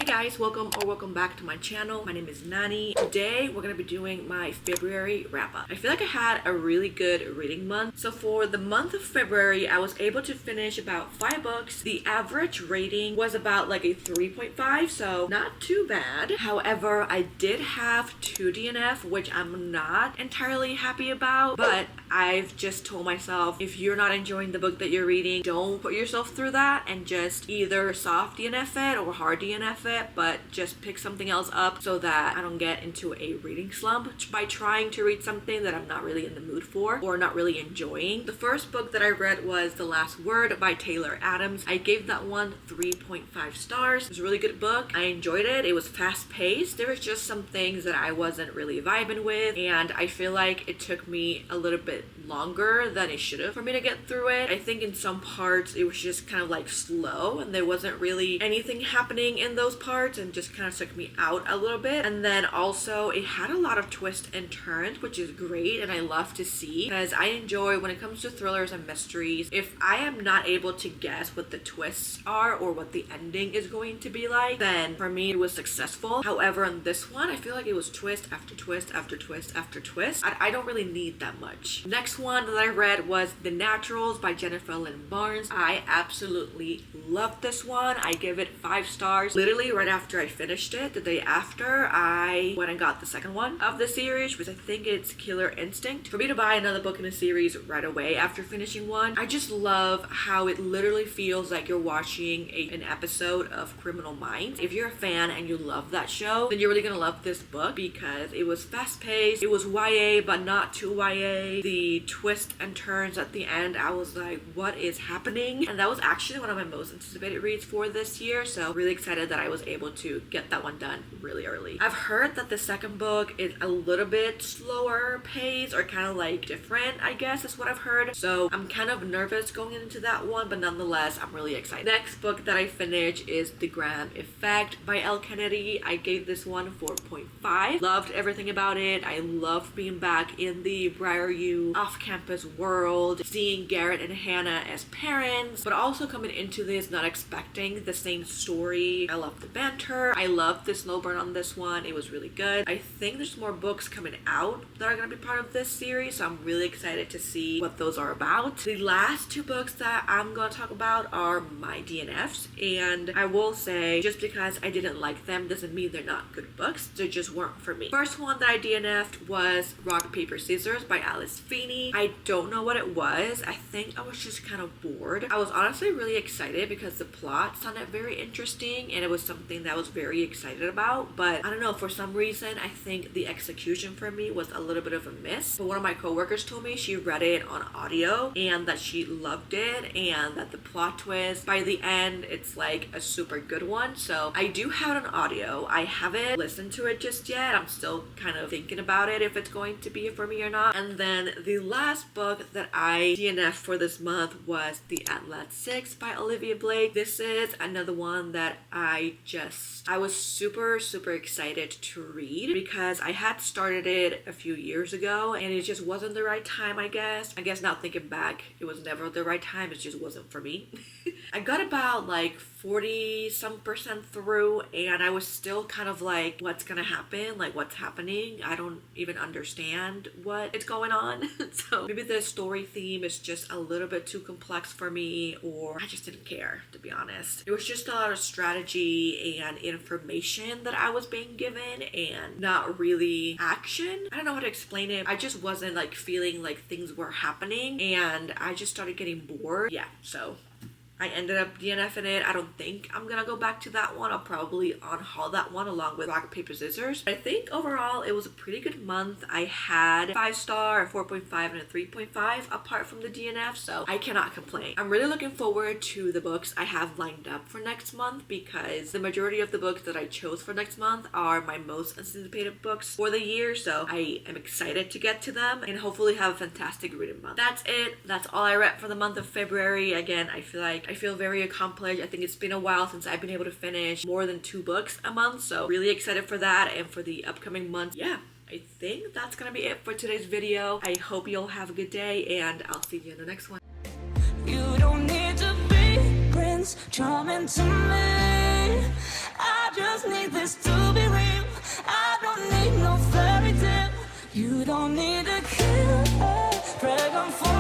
guys, welcome back to my channel. My name is Nani. Today we're gonna be doing my February wrap-up. I feel like I had a really good reading month. So for the month of February, I was able to finish about 5 books. The average rating was about like a 3.5, so not too bad. However, I did have 2 DNF, which I'm not entirely happy about, but I've just told myself, if you're not enjoying the book that you're reading, don't put yourself through that and just either soft DNF it or hard DNF it, but just pick something else up so that I don't get into a reading slump by trying to read something that I'm not really in the mood for or not really enjoying. The first book that I read was The Last Word by Taylor Adams. I gave that one 3.5 stars. It was a really good book. I enjoyed it. It was fast paced. There was just some things that I wasn't really vibing with, and I feel like it took me a little bit longer than it should have for me to get through it. I think in some parts it was just kind of like slow and there wasn't really anything happening in those parts and just kind of took me out a little bit. And then also it had a lot of twists and turns, which is great and I love to see, because I enjoy when it comes to thrillers and mysteries, if I am not able to guess what the twists are or what the ending is going to be like, then for me it was successful. However, on this one I feel like it was twist after twist after twist after twist. I don't really need that much. Next one that I read was The Naturals by Jennifer Lynn Barnes. I absolutely loved this one. I give it 5 stars. Literally right after I finished it, the day after, I went and got the second one of the series, which I think it's Killer Instinct. For me to buy another book in a series right away after finishing one, I just love how it literally feels like you're watching an episode of Criminal Minds. If you're a fan and you love that show, then you're really gonna love this book because it was fast paced, it was YA but not too YA. The twists and turns at the end, I was like, what is happening? And that was actually one of my most anticipated reads for this year, so really excited that I was able to get that one done really early. I've heard that the second book is a little bit slower pace or kind of like different, I guess is what I've heard, so I'm kind of nervous going into that one, but nonetheless I'm really excited. Next book that I finished is The Graham Effect by Elle Kennedy. I gave this one 4.5. Loved everything about it. I loved being back in the Briarview off-campus world, seeing Garrett and Hannah as parents, but also coming into this not expecting the same story. I love the banter. I love the slow burn on this one. It was really good. I think there's more books coming out that are going to be part of this series, so I'm really excited to see what those are about. The last 2 books that I'm going to talk about are my DNFs, and I will say, just because I didn't like them doesn't mean they're not good books. They just weren't for me. First one that I DNF'd was Rock, Paper, Scissors by Alice Feeney. I don't know what it was. I think I was just kind of bored. I was honestly really excited because the plot sounded very interesting and it was something that I was very excited about, but I don't know, for some reason I think the execution for me was a little bit of a miss. But one of my coworkers told me she read it on audio and that she loved it and that the plot twist by the end, it's like a super good one. So I do have it on audio. I haven't listened to it just yet. I'm still kind of thinking about it if it's going to be for me or not. And then the last book that I DNF'd for this month was The Atlas 6 by Olivia Blake. This is another one that I was super excited to read because I had started it a few years ago and it just wasn't the right time, I guess. Now thinking back, it was never the right time. It just wasn't for me. I got about like 40% through and I was still kind of like, what's gonna happen? Like, what's happening? I don't even understand what is going on. So maybe the story theme is just a little bit too complex for me, or I just didn't care, to be honest. It was just a lot of strategy and information that I was being given and not really action. I don't know how to explain it. I just wasn't like feeling like things were happening and I just started getting bored. Yeah, so I ended up DNFing it. I don't think I'm gonna go back to that one. I'll probably unhaul that one along with Rock, Paper, Scissors. I think overall it was a pretty good month. I had 5 star, a 4.5, and a 3.5 apart from the DNF, so I cannot complain. I'm really looking forward to the books I have lined up for next month because the majority of the books that I chose for next month are my most anticipated books for the year, so I am excited to get to them and hopefully have a fantastic reading month. That's it. That's all I read for the month of February. Again, I feel very accomplished. I think it's been a while since I've been able to finish more than 2 books a month, so really excited for that and for the upcoming months. Yeah, I think that's gonna be it for today's video. I hope you'll have a good day and I'll see you in the next one. You don't need to be Prince Charming to me. I just You don't need a killer, dragon for